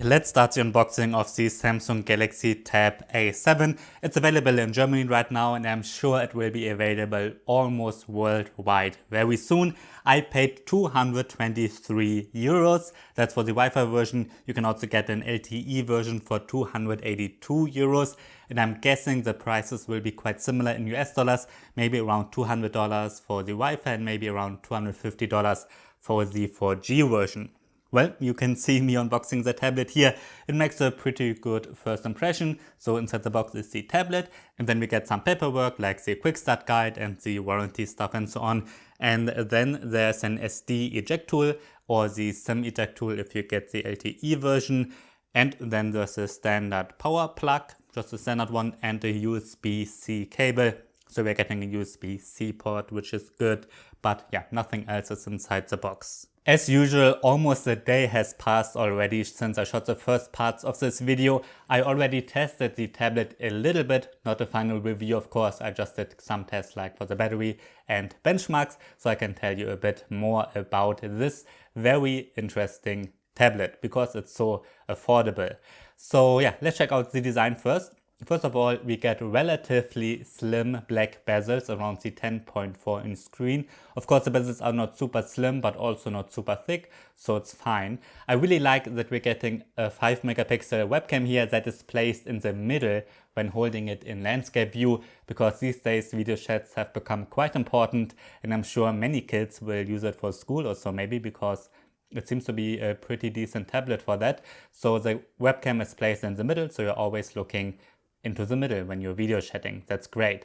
Let's start the unboxing of the Samsung Galaxy Tab A7. It's available in Germany right now and I'm sure it will be available almost worldwide very soon. I paid 223 euros. That's for the Wi-Fi version. You can also get an LTE version for 282 euros. And I'm guessing the prices will be quite similar in US dollars, maybe around $200 for the Wi-Fi and maybe around $250 for the 4G version. Well, you can see me unboxing the tablet here. It makes a pretty good first impression. So inside the box is the tablet, and then we get some paperwork like the quick start guide and the warranty stuff and so on. And then there's an SD eject tool or the SIM eject tool if you get the LTE version. And then there's a standard power plug, just a standard one, and a USB-C cable. So we're getting a USB-C port, which is good, but yeah, nothing else is inside the box. As usual, almost a day has passed already since I shot the first parts of this video. I already tested the tablet a little bit, not a final review of course, I just did some tests like for the battery and benchmarks, so I can tell you a bit more about this very interesting tablet because it's so affordable. So yeah, let's check out the design first. First of all, we get relatively slim black bezels around the 10.4 inch screen. Of course, the bezels are not super slim, but also not super thick, so it's fine. I really like that we're getting a 5 megapixel webcam here that is placed in the middle when holding it in landscape view, because these days video chats have become quite important and I'm sure many kids will use it for school or so, maybe because it seems to be a pretty decent tablet for that. So the webcam is placed in the middle, so you're always looking into the middle when you're video chatting. That's great.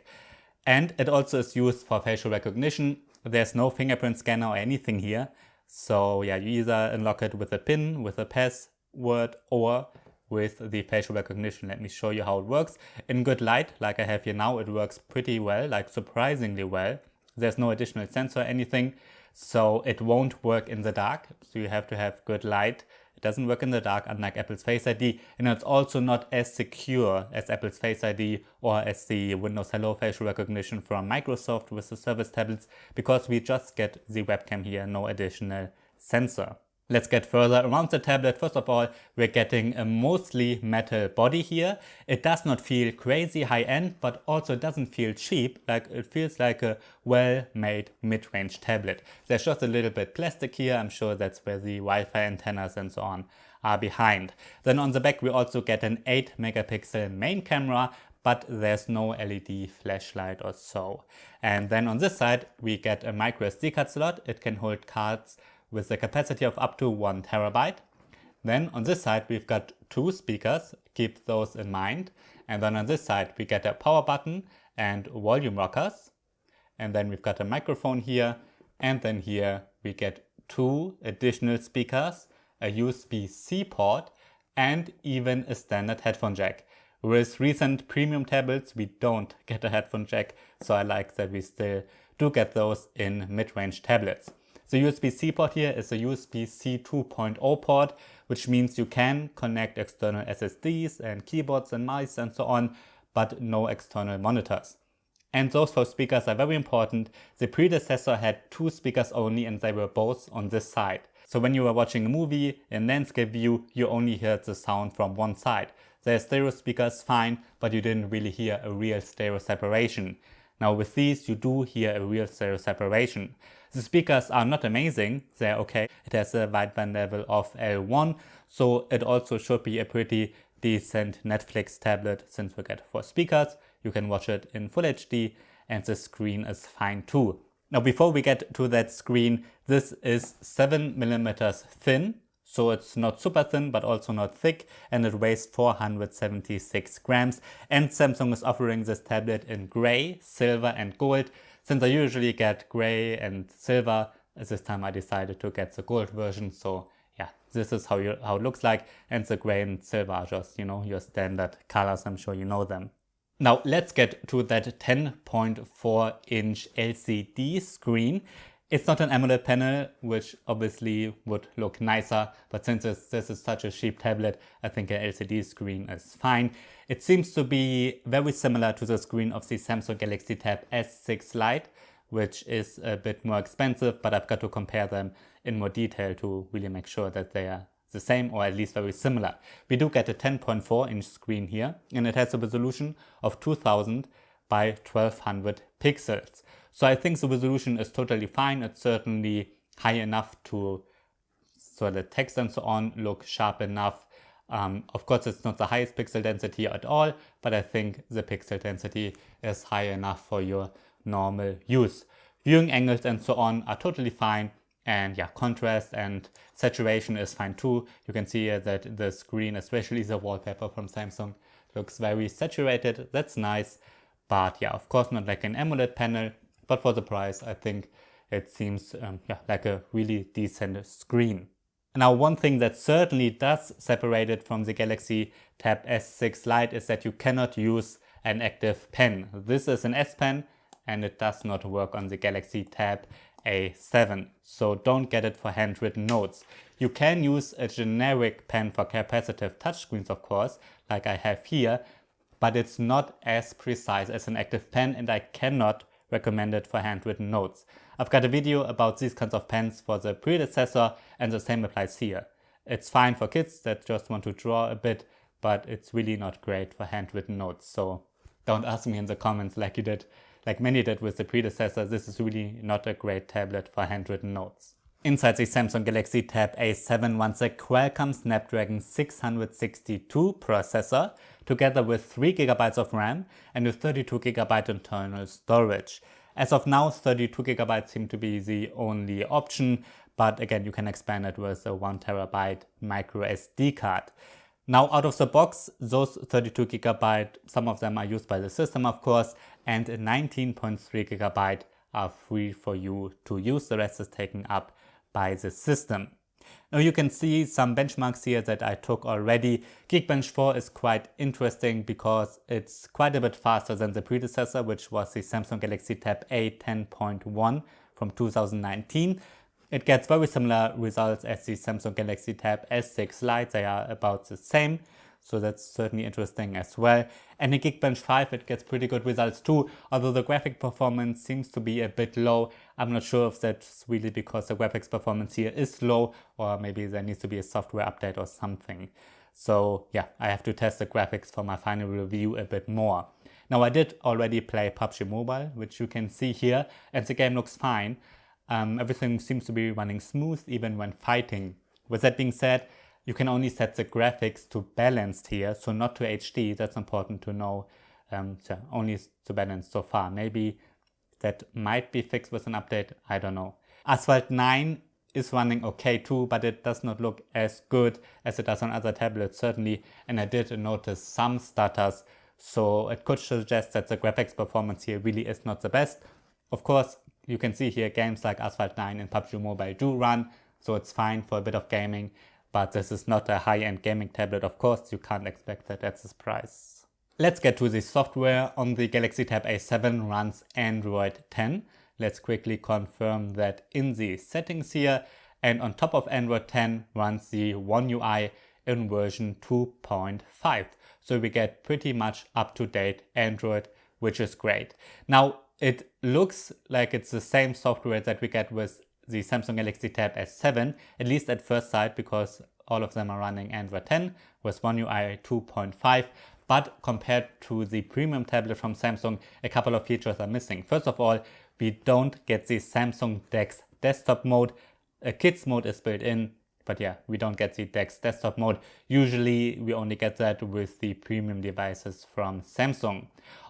And it also is used for facial recognition. There's no fingerprint scanner or anything here. So yeah, you either unlock it with a PIN, with a password, or with the facial recognition. Let me show you how it works. In good light, like I have here now, it works pretty well, like surprisingly well. There's no additional sensor or anything, so it won't work in the dark. So you have to have good light. It doesn't work in the dark, unlike Apple's Face ID, and it's also not as secure as Apple's Face ID or as the Windows Hello facial recognition from Microsoft with the Surface tablets, because we just get the webcam here, no additional sensor. Let's get further around the tablet. First of all, we're getting a mostly metal body here. It does not feel crazy high-end, but also doesn't feel cheap. Like it feels like a well-made mid-range tablet. There's just a little bit plastic here. I'm sure that's where the Wi-Fi antennas and so on are behind. Then on the back we also get an 8 megapixel main camera, but there's no LED flashlight or so. And then on this side we get a micro SD card slot. It can hold cards with a capacity of up to 1 terabyte. Then on this side we've got 2 speakers, keep those in mind. And then on this side we get a power button and volume rockers. And then we've got a microphone here. And then here we get 2 additional speakers, a USB-C port, and even a standard headphone jack. With recent premium tablets we don't get a headphone jack, so I like that we still do get those in mid-range tablets. The USB-C port here is a USB-C 2.0 port, which means you can connect external SSDs and keyboards and mice and so on, but no external monitors. And those 4 speakers are very important. The predecessor had 2 speakers only and they were both on this side. So when you were watching a movie in landscape view, you only heard the sound from one side. Their stereo speakers fine, but you didn't really hear a real stereo separation. Now with these you do hear a real stereo separation. The speakers are not amazing, they're okay. It has a wideband level of L1, so it also should be a pretty decent Netflix tablet since we get 4 speakers. You can watch it in Full HD and the screen is fine too. Now before we get to that screen, this is 7mm thin. So it's not super thin, but also not thick, and it weighs 476 grams. And Samsung is offering this tablet in gray, silver and gold. Since I usually get gray and silver, this time I decided to get the gold version. So yeah, this is how it looks like. And the gray and silver are just, your standard colors. I'm sure you know them. Now let's get to that 10.4 inch LCD screen. It's not an AMOLED panel, which obviously would look nicer, but since this is such a cheap tablet, I think an LCD screen is fine. It seems to be very similar to the screen of the Samsung Galaxy Tab S6 Lite, which is a bit more expensive, but I've got to compare them in more detail to really make sure that they are the same or at least very similar. We do get a 10.4-inch screen here, and it has a resolution of 2000 by 1200 pixels. So I think the resolution is totally fine. It's certainly high enough so the text and so on look sharp enough. Of course, it's not the highest pixel density at all, but I think the pixel density is high enough for your normal use. Viewing angles and so on are totally fine, and yeah, contrast and saturation is fine too. You can see here that the screen, especially the wallpaper from Samsung, looks very saturated. That's nice, but yeah, of course not like an AMOLED panel, but for the price I think it seems like a really decent screen. Now, one thing that certainly does separate it from the Galaxy Tab S6 Lite is that you cannot use an active pen. This is an S Pen and it does not work on the Galaxy Tab A7, so don't get it for handwritten notes. You can use a generic pen for capacitive touchscreens, of course, like I have here, but it's not as precise as an active pen and I cannot recommend it for handwritten notes. I've got a video about these kinds of pens for the predecessor and the same applies here. It's fine for kids that just want to draw a bit, but it's really not great for handwritten notes. So don't ask me in the comments like you did, like many did with the predecessor. This is really not a great tablet for handwritten notes. Inside the Samsung Galaxy Tab A7 runs a Qualcomm Snapdragon 662 processor together with 3GB of RAM and a 32GB internal storage. As of now, 32GB seem to be the only option, but again, you can expand it with a 1TB micro SD card. Now, out of the box, those 32GB, some of them are used by the system, of course, and 19.3GB are free for you to use. The rest is taken up by the system. Now you can see some benchmarks here that I took already. Geekbench 4 is quite interesting because it's quite a bit faster than the predecessor, which was the Samsung Galaxy Tab A10.1 from 2019. It gets very similar results as the Samsung Galaxy Tab S6 Lite. They are about the same, so that's certainly interesting as well. And in Geekbench 5 it gets pretty good results too, although the graphic performance seems to be a bit low. I'm not sure if that's really because the graphics performance here is low, or maybe there needs to be a software update or something. So yeah, I have to test the graphics for my final review a bit more. Now I did already play PUBG Mobile, which you can see here, and the game looks fine. Everything seems to be running smooth even when fighting. With that being said, you can only set the graphics to balanced here, so not to HD. That's important to know. So only to balanced so far. Maybe that might be fixed with an update. I don't know. Asphalt 9 is running okay too, but it does not look as good as it does on other tablets, certainly. And I did notice some stutters, so it could suggest that the graphics performance here really is not the best. Of course, you can see here games like Asphalt 9 and PUBG Mobile do run, so it's fine for a bit of gaming. But this is not a high-end gaming tablet, of course. You can't expect that at this price. Let's get to the software. On the Galaxy Tab A7 runs Android 10. Let's quickly confirm that in the settings here. And on top of Android 10 runs the One UI in version 2.5. So we get pretty much up-to-date Android, which is great. Now, it looks like it's the same software that we get with the Samsung Galaxy Tab S7, at least at first sight, because all of them are running Android 10 with One UI 2.5. But compared to the premium tablet from Samsung, a couple of features are missing. First of all, we don't get the Samsung DeX desktop mode. A kids mode is built in, but yeah, we don't get the DeX desktop mode. Usually we only get that with the premium devices from Samsung.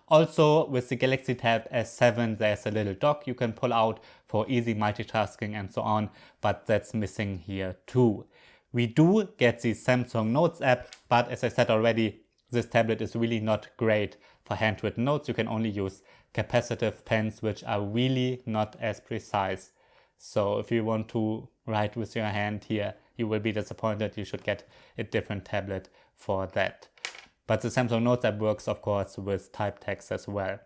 Also, with the Galaxy Tab S7, there's a little dock you can pull out for easy multitasking and so on, but that's missing here too. We do get the Samsung Notes app, but as I said already, this tablet is really not great for handwritten notes. You can only use capacitive pens, which are really not as precise. So if you want to write with your hand here, you will be disappointed. You should get a different tablet for that. But the Samsung Notes app works, of course, with typed text as well.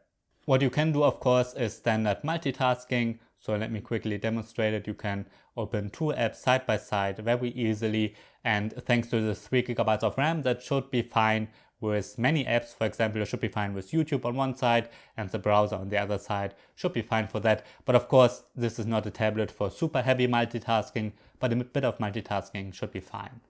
What you can do, of course, is standard multitasking. So let me quickly demonstrate it. You can open two apps side by side very easily. And thanks to the 3GB of RAM, that should be fine with many apps. For example, it should be fine with YouTube on one side and the browser on the other side should be fine for that. But of course, this is not a tablet for super heavy multitasking, but a bit of multitasking should be fine.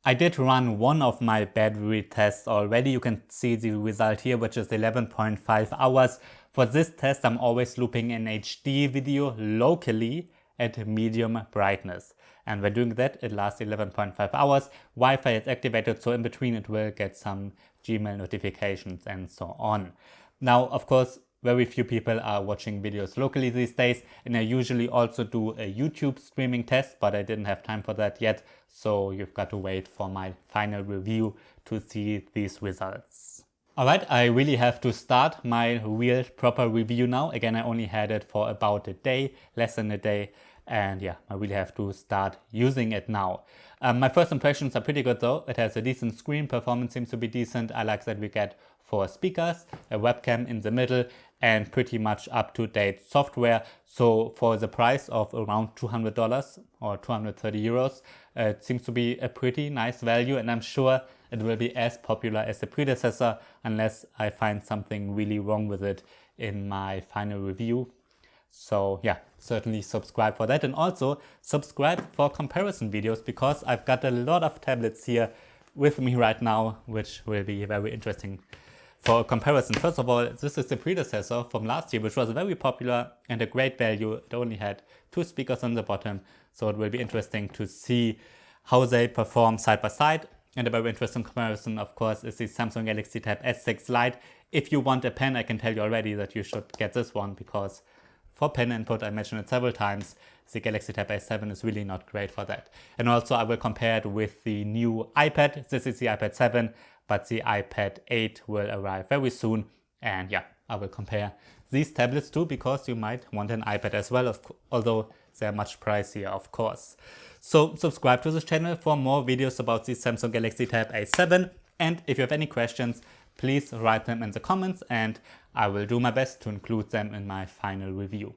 I did run one of my battery tests already. You can see the result here, which is 11.5 hours. For this test, I'm always looping in HD video locally at medium brightness. And when doing that, it lasts 11.5 hours. Wi-Fi is activated, so in between it will get some Gmail notifications and so on. Now, of course, very few people are watching videos locally these days, and I usually also do a YouTube streaming test, but I didn't have time for that yet, so you've got to wait for my final review to see these results. Alright, I really have to start my real proper review now. Again, I only had it for about a day, less than a day, and yeah, I really have to start using it now. My first impressions are pretty good though. It has a decent screen, performance seems to be decent. I like that we get 4 speakers, a webcam in the middle, and pretty much up-to-date software. So for the price of around $200 or 230 euros, it seems to be a pretty nice value, and I'm sure it will be as popular as the predecessor unless I find something really wrong with it in my final review. So yeah, certainly subscribe for that, and also subscribe for comparison videos because I've got a lot of tablets here with me right now, which will be very interesting for a comparison. First of all, this is the predecessor from last year, which was very popular and a great value. It only had 2 speakers on the bottom, so it will be interesting to see how they perform side by side. And a very interesting comparison, of course, is the Samsung Galaxy Tab S6 Lite. If you want a pen, I can tell you already that you should get this one because for pen input, I mentioned it several times, the Galaxy Tab S7 is really not great for that. And also I will compare it with the new iPad. This is the iPad 7, but the iPad 8 will arrive very soon. And yeah, I will compare these tablets too, because you might want an iPad as well, although they're much pricier, of course. So subscribe to this channel for more videos about the Samsung Galaxy Tab A7. And if you have any questions, please write them in the comments and I will do my best to include them in my final review.